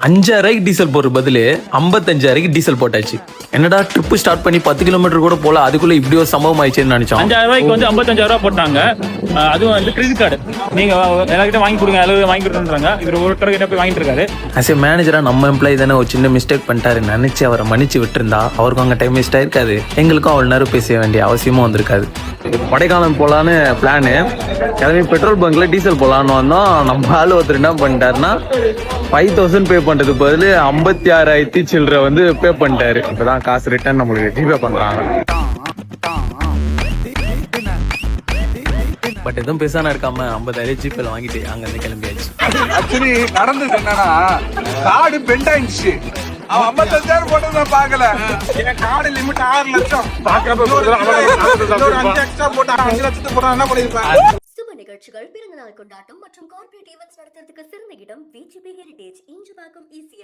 5,000 diesel போடுற பதிலு 55,000 diesel போட்டாச்சு. என்னடா ட்ரிப் ஸ்டார்ட் பண்ணி 10 கிலோமீட்டர் கூட போல, அதுக்குள்ள இப்படி ஒரு சம்பவம் ஆயிடுச்சுன்னு நினைச்சோம். 5,000 வந்து 55,000 போட்டாங்க. அதுவும் வந்து கிரெடிட் கார்டு நீங்க எல்லார்கிட்ட வாங்கி கொடுங்க, எல்லாரும் வாங்கி கொடுத்துறாங்க. இவர் ஒருத்தர் கிட்ட போய் வாங்கிட்டு இருக்காரு. ஆஸ் ஏ மேனேஜரா நம்ம எம்ப்ளாயி தானே ஒரு சின்ன மிஸ்டேக் பண்ணிட்டாரு நினைச்சு அவரை மன்னிச்சு விட்டுருந்தா அவருக்கும் அங்கே டைம் வேஸ்ட் ஆயிருக்காது, எங்களுக்கும் அவ்வளோ நேரம் பேச வேண்டிய அவசியமும் வந்திருக்காது. கொடைக்கானல் போலான்னு பிளானு கிளம்பி பெட்ரோல் பங்க்ல டீசல் போலான்னு வந்தோம். நம்ம ஆள் ஒருத்தர் என்ன பண்ணிட்டாருன்னா 5,000 பே பண்றது பதில் 56,000 சில்லற வந்து பே பண்ணிட்டாரு. இப்பதான் காசு ரிட்டர்ன் நம்மளுக்கு ஜிபே பண்றாங்க. பட் எதுவும் பேசாம இருக்காம 50,000 ஜிபேல வாங்கிட்டு அங்க இருந்து கிளம்பியாச்சு. ஆக்சுவலி நடந்தது என்னன்னா, கார்டு பெண்ட் ஆயிடுச்சு. அவன் 55,000 போட்டு நான் பாக்கல. என் கார்டு லிமிட் 6 லட்சம். பாக்குறப்ப ஒரு 5 எக்ஸ்ட்ரா போட்டா 5 லட்சத்துக்கு போட்டா என்ன பண்ணிருப்பேன்? சுப நிகழ்ச்சிகள், பிறந்தநாள் கொண்டாட்டம் மற்றும் கார்ப்பரேட் ஈவென்ட்ஸ் நடத்துறதுக்கு சிறந்த இடம் VGP ஹெரிடேஜ். இன்று பார்க்கும் ஈஸியா